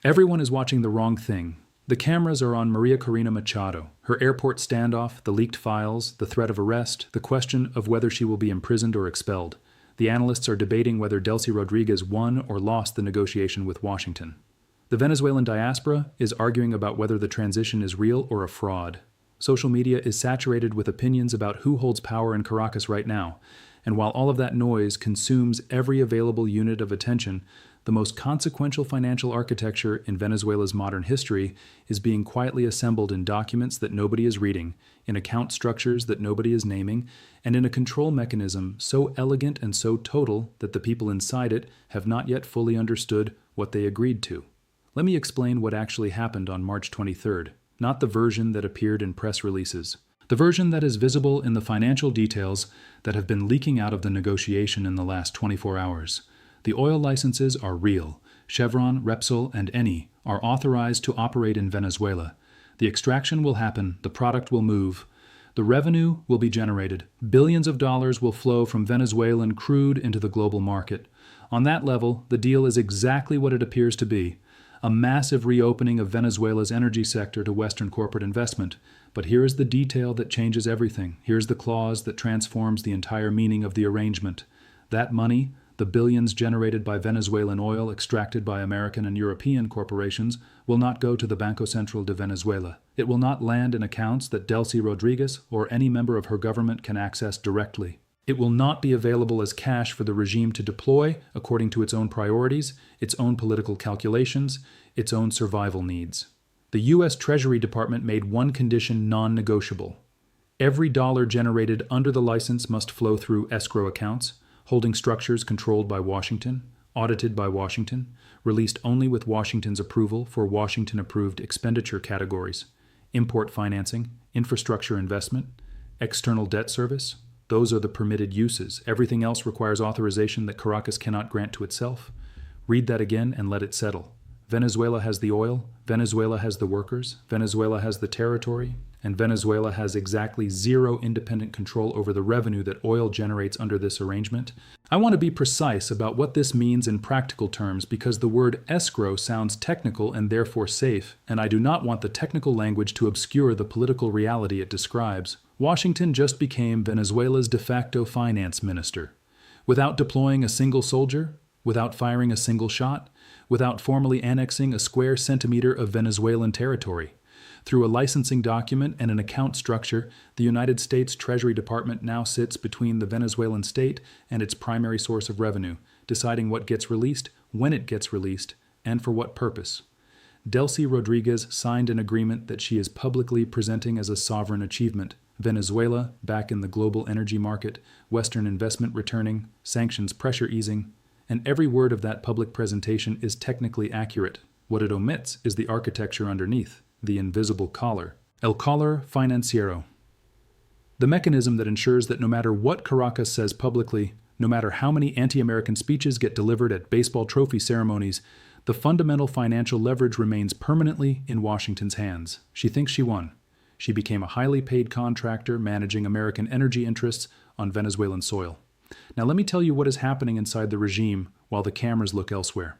Everyone is watching the wrong thing. The cameras are on Maria Corina Machado, her airport standoff, the leaked files, the threat of arrest, the question of whether she will be imprisoned or expelled. The analysts are debating whether Delcy Rodriguez won or lost the negotiation with Washington. The Venezuelan diaspora is arguing about whether the transition is real or a fraud. Social media is saturated with opinions about who holds power in Caracas right now, and while all of that noise consumes every available unit of attention, the most consequential financial architecture in Venezuela's modern history is being quietly assembled in documents that nobody is reading, in account structures that nobody is naming, and in a control mechanism so elegant and so total that the people inside it have not yet fully understood what they agreed to. Let me explain what actually happened on March 23rd, not the version that appeared in press releases. The version that is visible in the financial details that have been leaking out of the negotiation in the last 24 hours. The oil licenses are real. Chevron, Repsol, and Eni are authorized to operate in Venezuela. The extraction will happen, the product will move. The revenue will be generated. Billions of dollars will flow from Venezuelan crude into the global market. On that level, the deal is exactly what it appears to be. A massive reopening of Venezuela's energy sector to Western corporate investment. But here is the detail that changes everything. Here's the clause that transforms the entire meaning of the arrangement. That money, the billions generated by Venezuelan oil extracted by American and European corporations, will not go to the Banco Central de Venezuela. It will not land in accounts that Delcy Rodriguez or any member of her government can access directly. It will not be available as cash for the regime to deploy according to its own priorities, its own political calculations, its own survival needs. The U.S. Treasury Department made one condition non-negotiable. Every dollar generated under the license must flow through escrow accounts, holding structures controlled by Washington, audited by Washington, released only with Washington's approval for Washington-approved expenditure categories, import financing, infrastructure investment, external debt service. Those are the permitted uses. Everything else requires authorization that Caracas cannot grant to itself. Read that again and let it settle. Venezuela has the oil, Venezuela has the workers, Venezuela has the territory, and Venezuela has exactly zero independent control over the revenue that oil generates under this arrangement. I want to be precise about what this means in practical terms because the word escrow sounds technical and therefore safe, and I do not want the technical language to obscure the political reality it describes. Washington just became Venezuela's de facto finance minister. Without deploying a single soldier, without firing a single shot, without formally annexing a square centimeter of Venezuelan territory. Through a licensing document and an account structure, the United States Treasury Department now sits between the Venezuelan state and its primary source of revenue, deciding what gets released, when it gets released, and for what purpose. Delcy Rodriguez signed an agreement that she is publicly presenting as a sovereign achievement. Venezuela, back in the global energy market, Western investment returning, sanctions pressure easing, and every word of that public presentation is technically accurate. What it omits is the architecture underneath, the invisible collar. El collar financiero. The mechanism that ensures that no matter what Caracas says publicly, no matter how many anti-American speeches get delivered at baseball trophy ceremonies, the fundamental financial leverage remains permanently in Washington's hands. She thinks she won. She became a highly paid contractor managing American energy interests on Venezuelan soil. Now let me tell you what is happening inside the regime while the cameras look elsewhere.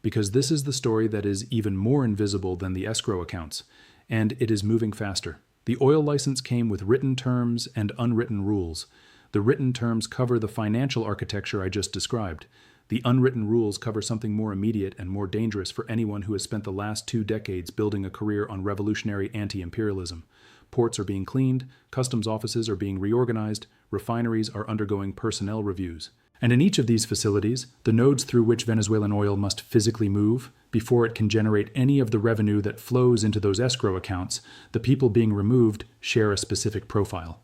Because this is the story that is even more invisible than the escrow accounts, and it is moving faster. The oil license came with written terms and unwritten rules. The written terms cover the financial architecture I just described. The unwritten rules cover something more immediate and more dangerous for anyone who has spent the last 2 decades building a career on revolutionary anti-imperialism. Ports are being cleaned, customs offices are being reorganized, refineries are undergoing personnel reviews. And in each of these facilities, the nodes through which Venezuelan oil must physically move, before it can generate any of the revenue that flows into those escrow accounts, the people being removed share a specific profile.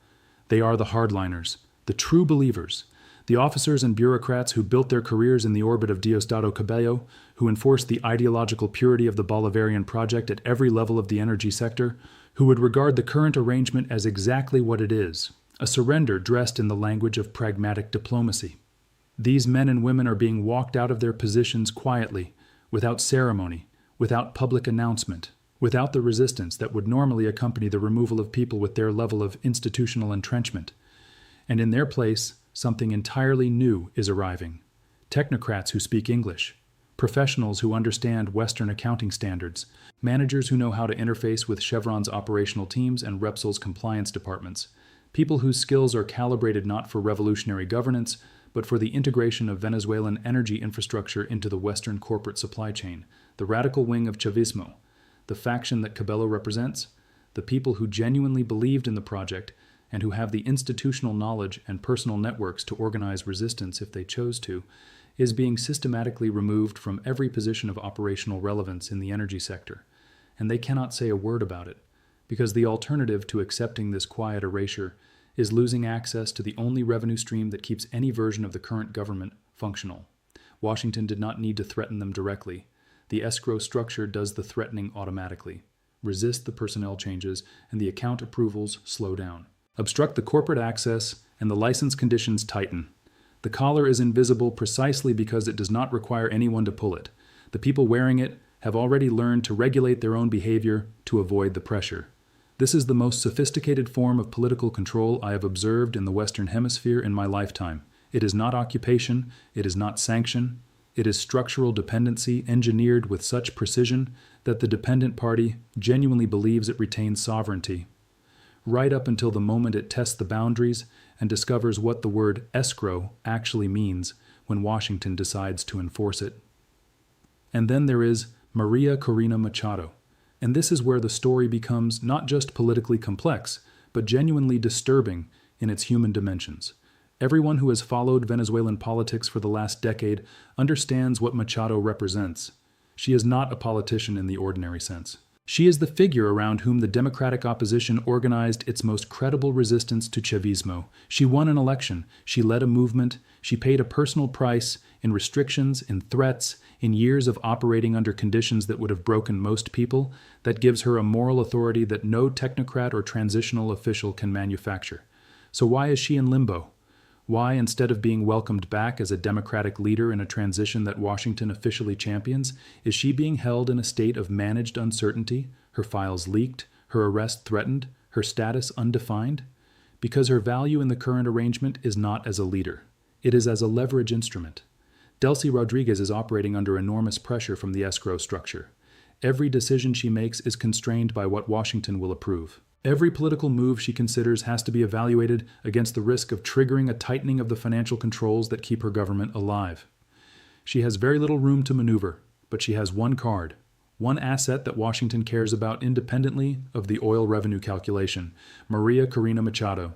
They are the hardliners, the true believers, the officers and bureaucrats who built their careers in the orbit of Diosdado Cabello, who enforced the ideological purity of the Bolivarian project at every level of the energy sector, who would regard the current arrangement as exactly what it is, a surrender dressed in the language of pragmatic diplomacy. These men and women are being walked out of their positions quietly, without ceremony, without public announcement, without the resistance that would normally accompany the removal of people with their level of institutional entrenchment. And in their place, something entirely new is arriving. Technocrats who speak English, professionals who understand Western accounting standards, managers who know how to interface with Chevron's operational teams and Repsol's compliance departments, people whose skills are calibrated not for revolutionary governance, but for the integration of Venezuelan energy infrastructure into the Western corporate supply chain, the radical wing of Chavismo, the faction that Cabello represents, the people who genuinely believed in the project and who have the institutional knowledge and personal networks to organize resistance if they chose to, is being systematically removed from every position of operational relevance in the energy sector, and they cannot say a word about it, because the alternative to accepting this quiet erasure is losing access to the only revenue stream that keeps any version of the current government functional. Washington did not need to threaten them directly. The escrow structure does the threatening automatically. Resist the personnel changes, and the account approvals slow down. Obstruct the corporate access, and the license conditions tighten. The collar is invisible precisely because it does not require anyone to pull it. The people wearing it have already learned to regulate their own behavior to avoid the pressure. This is the most sophisticated form of political control I have observed in the Western Hemisphere in my lifetime. It is not occupation, it is not sanction, it is structural dependency engineered with such precision that the dependent party genuinely believes it retains sovereignty, right up until the moment it tests the boundaries and discovers what the word escrow actually means when Washington decides to enforce it. And then there is Maria Corina Machado. And this is where the story becomes not just politically complex, but genuinely disturbing in its human dimensions. Everyone who has followed Venezuelan politics for the last decade understands what Machado represents. She is not a politician in the ordinary sense. She is the figure around whom the democratic opposition organized its most credible resistance to Chavismo. She won an election, she led a movement, she paid a personal price in restrictions, in threats, in years of operating under conditions that would have broken most people. That gives her a moral authority that no technocrat or transitional official can manufacture. So why is she in limbo? Why, instead of being welcomed back as a democratic leader in a transition that Washington officially champions, is she being held in a state of managed uncertainty, her files leaked, her arrest threatened, her status undefined? Because her value in the current arrangement is not as a leader. It is as a leverage instrument. Delcy Rodriguez is operating under enormous pressure from the escrow structure. Every decision she makes is constrained by what Washington will approve. Every political move she considers has to be evaluated against the risk of triggering a tightening of the financial controls that keep her government alive. She has very little room to maneuver, but she has one card, one asset that Washington cares about independently of the oil revenue calculation: Maria Corina Machado.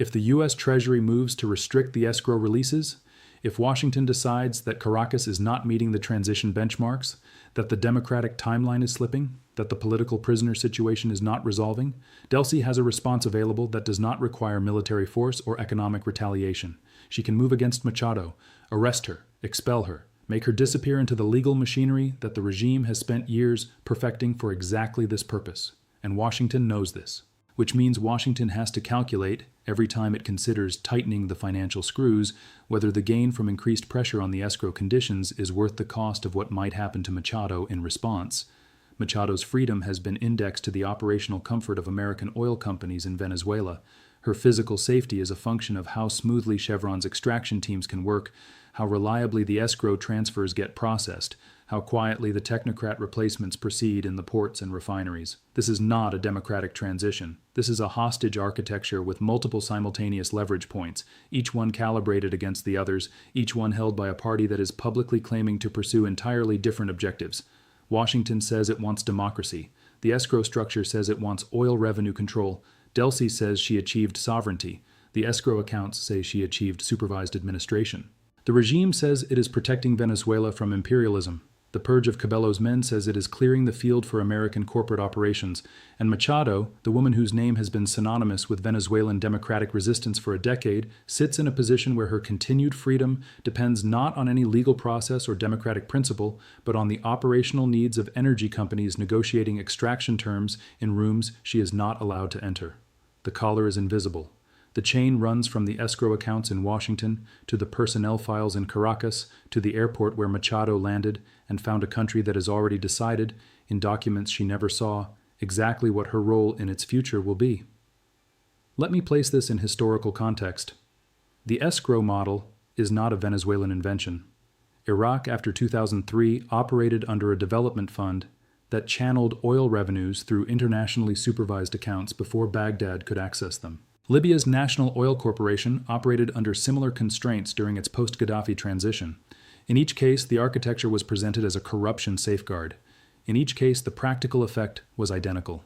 If the U.S. Treasury moves to restrict the escrow releases, if Washington decides that Caracas is not meeting the transition benchmarks, that the democratic timeline is slipping, that the political prisoner situation is not resolving, Delcy has a response available that does not require military force or economic retaliation. She can move against Machado, arrest her, expel her, make her disappear into the legal machinery that the regime has spent years perfecting for exactly this purpose. And Washington knows this, which means Washington has to calculate, every time it considers tightening the financial screws, whether the gain from increased pressure on the escrow conditions is worth the cost of what might happen to Machado in response. Machado's freedom has been indexed to the operational comfort of American oil companies in Venezuela. Her physical safety is a function of how smoothly Chevron's extraction teams can work, how reliably the escrow transfers get processed, how quietly the technocrat replacements proceed in the ports and refineries. This is not a democratic transition. This is a hostage architecture with multiple simultaneous leverage points, each one calibrated against the others, each one held by a party that is publicly claiming to pursue entirely different objectives. Washington says it wants democracy. The escrow structure says it wants oil revenue control. Delcy says she achieved sovereignty. The escrow accounts say she achieved supervised administration. The regime says it is protecting Venezuela from imperialism. The purge of Cabello's men says it is clearing the field for American corporate operations. And Machado, the woman whose name has been synonymous with Venezuelan democratic resistance for a decade, sits in a position where her continued freedom depends not on any legal process or democratic principle, but on the operational needs of energy companies negotiating extraction terms in rooms she is not allowed to enter. The collar is invisible. The chain runs from the escrow accounts in Washington to the personnel files in Caracas to the airport where Machado landed and found a country that has already decided, in documents she never saw, exactly what her role in its future will be. Let me place this in historical context. The escrow model is not a Venezuelan invention. Iraq, after 2003, operated under a development fund that channeled oil revenues through internationally supervised accounts before Baghdad could access them. Libya's National Oil Corporation operated under similar constraints during its post-Gaddafi transition. In each case, the architecture was presented as a corruption safeguard. In each case, the practical effect was identical.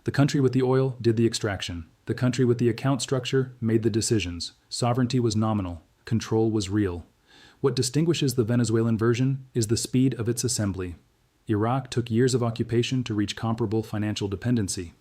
The country with the oil did the extraction. The country with the account structure made the decisions. Sovereignty was nominal. Control was real. What distinguishes the Venezuelan version is the speed of its assembly. Iraq took years of occupation to reach comparable financial dependency.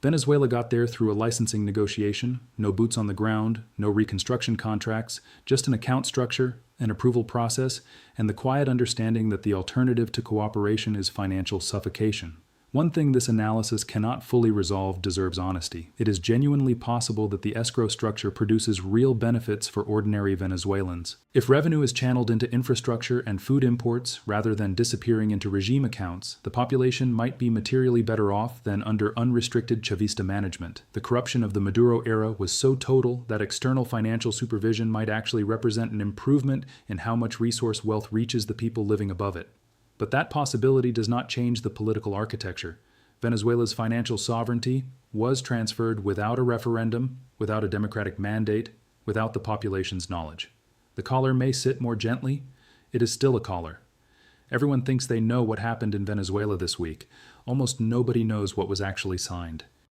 Venezuela got there through a licensing negotiation, no boots on the ground, no reconstruction contracts, just an account structure, an approval process, and the quiet understanding that the alternative to cooperation is financial suffocation. One thing this analysis cannot fully resolve deserves honesty. It is genuinely possible that the escrow structure produces real benefits for ordinary Venezuelans. If revenue is channeled into infrastructure and food imports rather than disappearing into regime accounts, the population might be materially better off than under unrestricted Chavista management. The corruption of the Maduro era was so total that external financial supervision might actually represent an improvement in how much resource wealth reaches the people living above it. But that possibility does not change the political architecture. Venezuela's financial sovereignty was transferred without a referendum, without a democratic mandate, without the population's knowledge. The collar may sit more gently. It is still a collar. Everyone thinks they know what happened in Venezuela this week. Almost nobody knows what was actually signed.